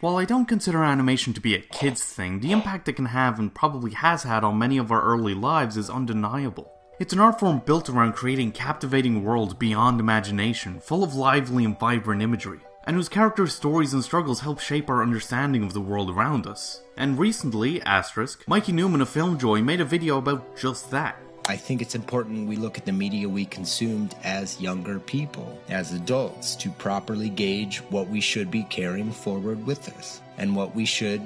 While I don't consider animation to be a kid's thing, the impact it can have and probably has had on many of our early lives is undeniable. It's an art form built around creating captivating worlds beyond imagination, full of lively and vibrant imagery, and whose characters' stories and struggles help shape our understanding of the world around us. And recently, Mikey Neumann of Filmjoy made a video about just that. I think it's important we look at the media we consumed as younger people, as adults, to properly gauge what we should be carrying forward with us, and what we should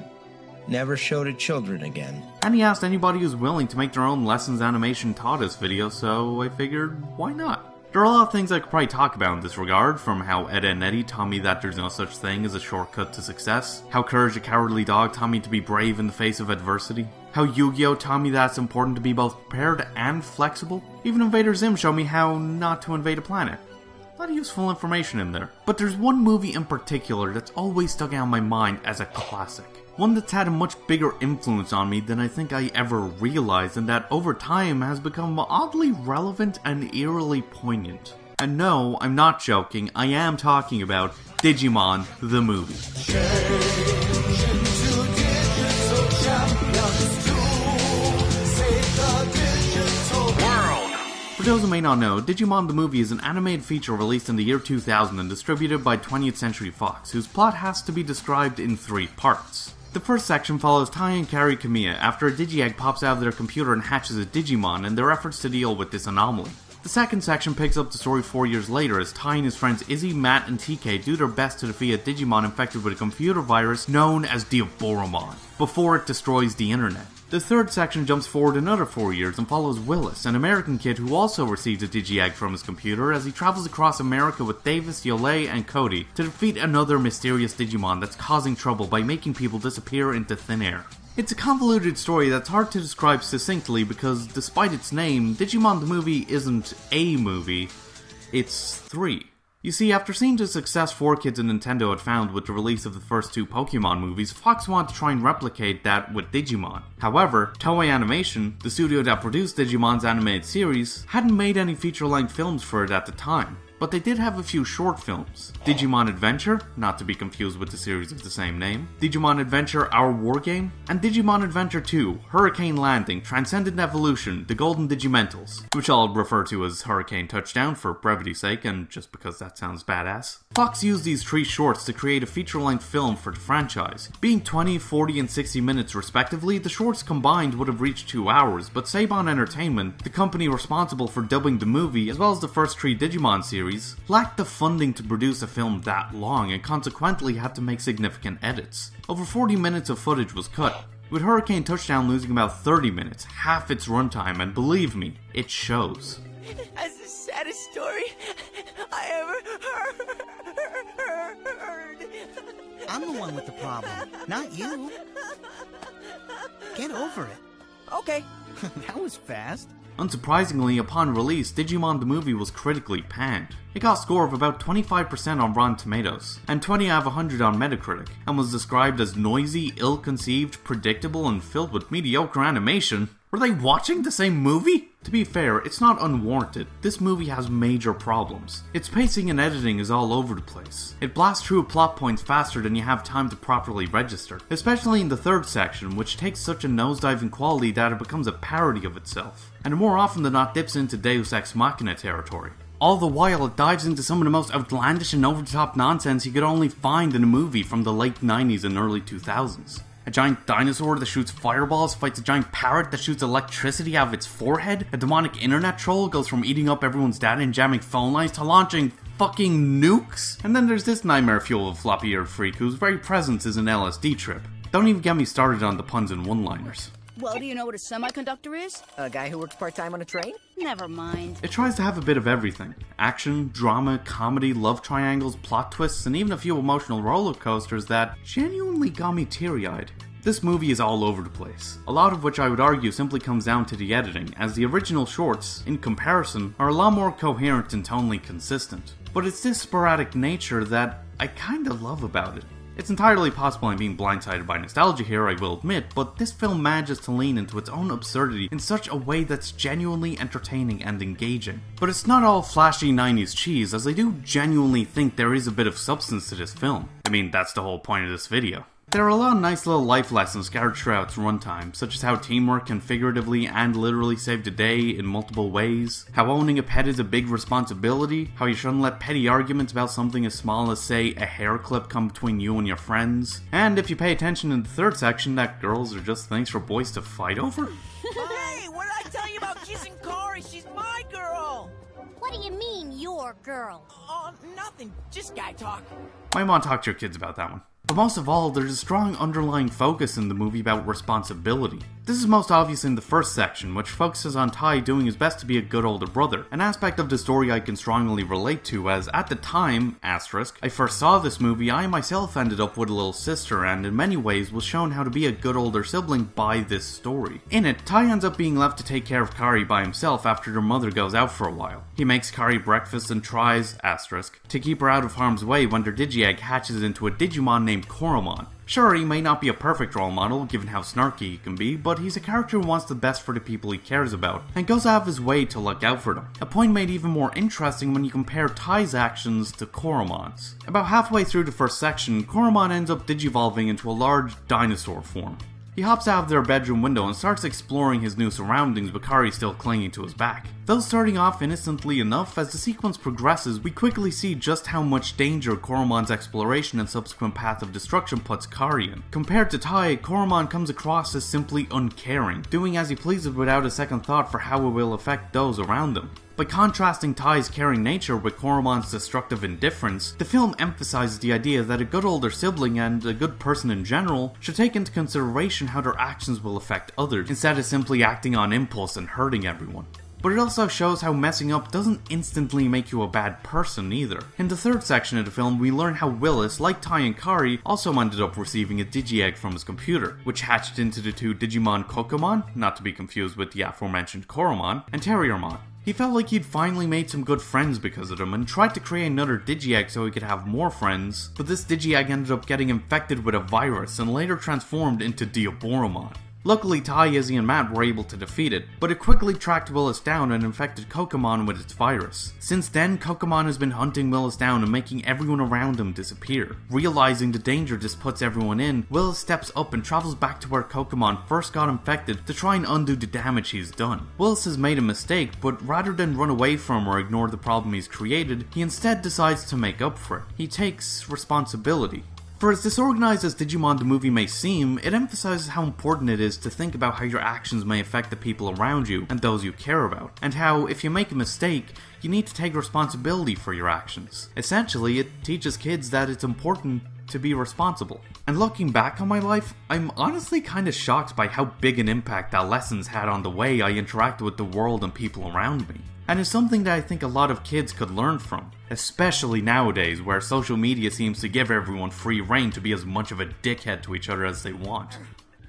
never show to children again. And he asked anybody who's willing to make their own lessons animation taught us video, so I figured, why not? There are a lot of things I could probably talk about in this regard, from how Edda and Eddie taught me that there's no such thing as a shortcut to success, how Courage the Cowardly Dog taught me to be brave in the face of adversity, how Yu-Gi-Oh! Taught me that it's important to be both prepared and flexible, even Invader Zim showed me how not to invade a planet. A lot of useful information in there. But there's one movie in particular that's always stuck out in my mind as a classic. One that's had a much bigger influence on me than I think I ever realized, and that over time has become oddly relevant and eerily poignant. And no, I'm not joking, I am talking about Digimon, the movie. For those who may not know, Digimon the movie is an animated feature released in the year 2000 and distributed by 20th Century Fox, whose plot has to be described in 3 parts. The first section follows Tai and Kari Kamiya after a Digi-Egg pops out of their computer and hatches a Digimon and their efforts to deal with this anomaly. The second section picks up the story 4 years later as Tai and his friends Izzy, Matt, and TK do their best to defeat a Digimon infected with a computer virus known as Diaboromon, before it destroys the internet. The third section jumps forward another 4 years and follows Willis, an American kid who also receives a Digi-Egg from his computer as he travels across America with Davis, Yole, and Cody to defeat another mysterious Digimon that's causing trouble by making people disappear into thin air. It's a convoluted story that's hard to describe succinctly because, despite its name, Digimon the movie isn't a movie, it's 3. You see, after seeing the success 4Kids and Nintendo had found with the release of the first 2 Pokemon movies, Fox wanted to try and replicate that with Digimon. However, Toei Animation, the studio that produced Digimon's animated series, hadn't made any feature-length films for it at the time. But they did have a few short films. Digimon Adventure, not to be confused with the series of the same name, Digimon Adventure Our War Game, and Digimon Adventure 2, Hurricane Landing, Transcendent Evolution, The Golden Digimentals, which I'll refer to as Hurricane Touchdown for brevity's sake and just because that sounds badass. Fox used these 3 shorts to create a feature-length film for the franchise. Being 20, 40, and 60 minutes respectively, the shorts combined would have reached 2 hours, but Saban Entertainment, the company responsible for dubbing the movie as well as the first 3 Digimon series, lacked the funding to produce a film that long and consequently had to make significant edits. Over 40 minutes of footage was cut, with Hurricane Touchdown losing about 30 minutes, half its runtime, and believe me, it shows. That's the saddest story I ever heard. I'm the one with the problem, not you. Get over it. Okay. That was fast. Unsurprisingly, upon release, Digimon the movie was critically panned. It got a score of about 25% on Rotten Tomatoes, and 20 out of 100 on Metacritic, and was described as noisy, ill-conceived, predictable, and filled with mediocre animation. Were they watching the same movie? To be fair, it's not unwarranted. This movie has major problems. Its pacing and editing is all over the place. It blasts through plot points faster than you have time to properly register, especially in the third section, which takes such a nosedive in quality that it becomes a parody of itself, and more often than not dips into Deus Ex Machina territory. All the while, it dives into some of the most outlandish and over-the-top nonsense you could only find in a movie from the late 90s and early 2000s. A giant dinosaur that shoots fireballs fights a giant parrot that shoots electricity out of its forehead. A demonic internet troll goes from eating up everyone's data and jamming phone lines to launching fucking nukes. And then there's this nightmare fuel of a floppy-eared freak whose very presence is an LSD trip. Don't even get me started on the puns and one-liners. Well, do you know what a semiconductor is? A guy who works part-time on a train? Never mind. It tries to have a bit of everything. Action, drama, comedy, love triangles, plot twists, and even a few emotional roller coasters that genuinely got me teary-eyed. This movie is all over the place, a lot of which I would argue simply comes down to the editing, as the original shorts, in comparison, are a lot more coherent and tonally consistent. But it's this sporadic nature that I kinda love about it. It's entirely possible I'm being blindsided by nostalgia here, I will admit, but this film manages to lean into its own absurdity in such a way that's genuinely entertaining and engaging. But it's not all flashy 90s cheese, as I do genuinely think there is a bit of substance to this film. I mean, that's the whole point of this video. There are a lot of nice little life lessons scattered throughout its runtime, such as how teamwork can figuratively and literally save the day in multiple ways, how owning a pet is a big responsibility, how you shouldn't let petty arguments about something as small as, say, a hair clip come between you and your friends, and if you pay attention in the third section, that girls are just things for boys to fight over. Hey, what did I tell you about kissing Kari? She's my girl! What do you mean, your girl? Nothing. Just guy talk. Might want to talk to your kids about that one. But most of all, there's a strong underlying focus in the movie about responsibility. This is most obvious in the first section, which focuses on Tai doing his best to be a good older brother, an aspect of the story I can strongly relate to, as at the time, I first saw this movie, I myself ended up with a little sister, and in many ways was shown how to be a good older sibling by this story. In it, Tai ends up being left to take care of Kari by himself after their mother goes out for a while. He makes Kari breakfast and tries, to keep her out of harm's way when their Digi-Egg hatches into a Digimon named Koromon. Sure, he may not be a perfect role model given how snarky he can be, but he's a character who wants the best for the people he cares about, and goes out of his way to look out for them. A point made even more interesting when you compare Tai's actions to Koromon's. About halfway through the first section, Koromon ends up digivolving into a large dinosaur form. He hops out of their bedroom window and starts exploring his new surroundings, with Kari still clinging to his back. Though starting off innocently enough, as the sequence progresses, we quickly see just how much danger Koromon's exploration and subsequent path of destruction puts Kari in. Compared to Tai, Koromon comes across as simply uncaring, doing as he pleases without a second thought for how it will affect those around him. By contrasting Tai's caring nature with Koromon's destructive indifference, the film emphasizes the idea that a good older sibling and a good person in general should take into consideration how their actions will affect others, instead of simply acting on impulse and hurting everyone. But it also shows how messing up doesn't instantly make you a bad person either. In the third section of the film, we learn how Willis, like Tai and Kari, also ended up receiving a Digi-Egg from his computer, which hatched into the two Digimon Kokomon, not to be confused with the aforementioned Koromon, and Terriermon. He felt like he'd finally made some good friends because of them, and tried to create another Digi-Egg so he could have more friends, but this Digi-Egg ended up getting infected with a virus and later transformed into Diaboromon. Luckily, Tai, Izzy, and Matt were able to defeat it, but it quickly tracked Willis down and infected Kokomon with its virus. Since then, Kokomon has been hunting Willis down and making everyone around him disappear. Realizing the danger this puts everyone in, Willis steps up and travels back to where Kokomon first got infected to try and undo the damage he's done. Willis has made a mistake, but rather than run away from or ignore the problem he's created, he instead decides to make up for it. He takes responsibility. For as disorganized as Digimon the movie may seem, it emphasizes how important it is to think about how your actions may affect the people around you and those you care about, and how, if you make a mistake, you need to take responsibility for your actions. Essentially, it teaches kids that it's important to be responsible. And looking back on my life, I'm honestly kinda shocked by how big an impact that lesson's had on the way I interact with the world and people around me. And it's something that I think a lot of kids could learn from, especially nowadays where social media seems to give everyone free rein to be as much of a dickhead to each other as they want.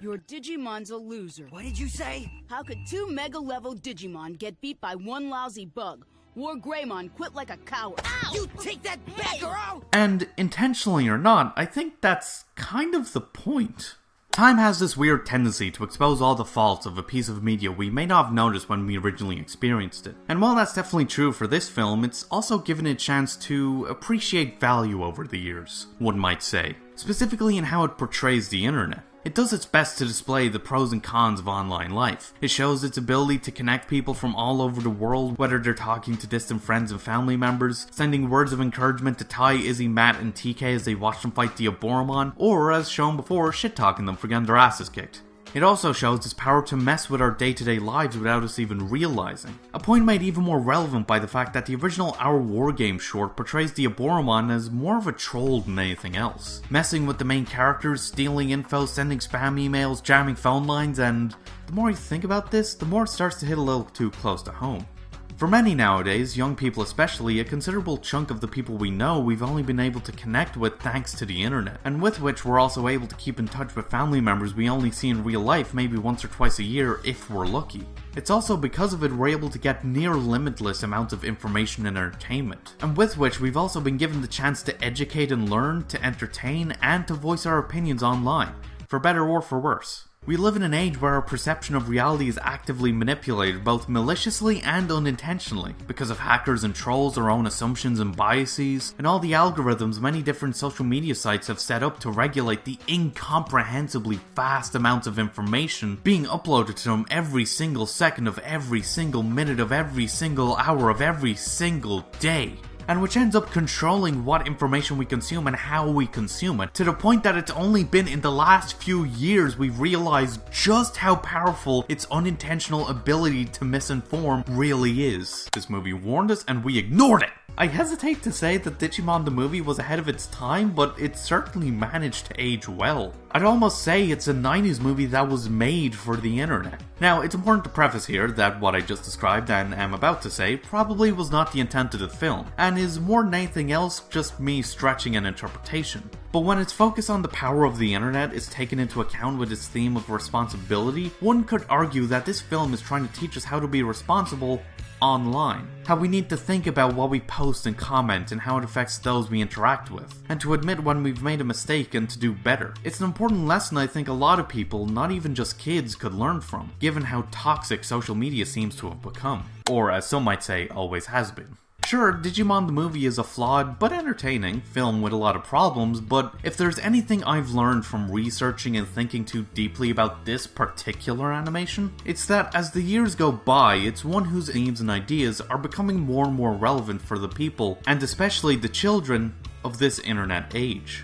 Your Digimon's a loser. What did you say? How could 2 mega-level Digimon get beat by 1 lousy bug? War Greymon quit like a coward. Ow! You take that back, or I'll... And intentionally or not, I think that's kind of the point. Time has this weird tendency to expose all the faults of a piece of media we may not have noticed when we originally experienced it. And while that's definitely true for this film, it's also given it a chance to appreciate value over the years, one might say. Specifically in how it portrays the internet. It does its best to display the pros and cons of online life. It shows its ability to connect people from all over the world, whether they're talking to distant friends and family members, sending words of encouragement to Tai, Izzy, Matt, and TK as they watch them fight Diaboromon, or, as shown before, shit-talking them for getting their asses kicked. It also shows its power to mess with our day-to-day lives without us even realizing. A point made even more relevant by the fact that the original Our Wargame short portrays Diaboromon as more of a troll than anything else. Messing with the main characters, stealing info, sending spam emails, jamming phone lines, and the more you think about this, the more it starts to hit a little too close to home. For many nowadays, young people especially, a considerable chunk of the people we know we've only been able to connect with thanks to the internet, and with which we're also able to keep in touch with family members we only see in real life maybe once or twice a year if we're lucky. It's also because of it we're able to get near limitless amounts of information and entertainment, and with which we've also been given the chance to educate and learn, to entertain, and to voice our opinions online, for better or for worse. We live in an age where our perception of reality is actively manipulated both maliciously and unintentionally, because of hackers and trolls, our own assumptions and biases, and all the algorithms many different social media sites have set up to regulate the incomprehensibly vast amounts of information being uploaded to them every single second of every single minute of every single hour of every single day. And which ends up controlling what information we consume and how we consume it, to the point that it's only been in the last few years we've realized just how powerful its unintentional ability to misinform really is. This movie warned us and we ignored it! I hesitate to say that Digimon the movie was ahead of its time, but it certainly managed to age well. I'd almost say it's a 90s movie that was made for the internet. Now, it's important to preface here that what I just described and am about to say probably was not the intent of the film, and is more than anything else just me stretching an interpretation. But when its focus on the power of the internet is taken into account with its theme of responsibility, one could argue that this film is trying to teach us how to be responsible online. How we need to think about what we post and comment and how it affects those we interact with, and to admit when we've made a mistake and to do better. It's an important lesson I think a lot of people, not even just kids, could learn from, given how toxic social media seems to have become. Or as some might say, always has been. Sure, Digimon the movie is a flawed, but entertaining, film with a lot of problems, but if there's anything I've learned from researching and thinking too deeply about this particular animation, it's that as the years go by, it's one whose themes and ideas are becoming more and more relevant for the people, and especially the children, of this internet age.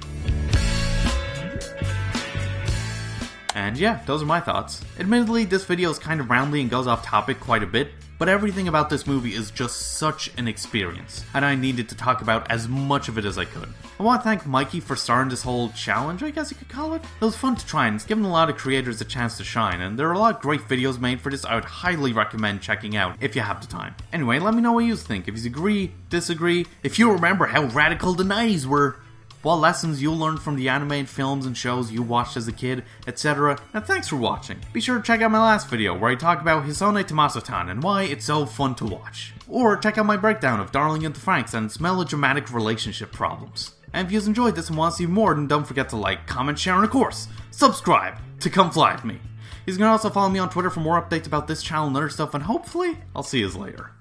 And yeah, those are my thoughts. Admittedly, this video is kind of roundly and goes off topic quite a bit, but everything about this movie is just such an experience, and I needed to talk about as much of it as I could. I want to thank Mikey for starting this whole challenge, I guess you could call it. It was fun to try, and it's given a lot of creators a chance to shine, and there are a lot of great videos made for this I would highly recommend checking out if you have the time. Anyway, let me know what you think, if you agree, disagree, if you remember how radical the 90s were, what lessons you learned from the animated films and shows you watched as a kid, etc. And thanks for watching. Be sure to check out my last video where I talk about Hisone Tommaso-tan and why it's so fun to watch. Or check out my breakdown of Darling and the Franxx and its melodramatic relationship problems. And if you enjoyed this and want to see more, then don't forget to like, comment, share, and of course, subscribe to come fly with me. You can also follow me on Twitter for more updates about this channel and other stuff, and hopefully, I'll see you later.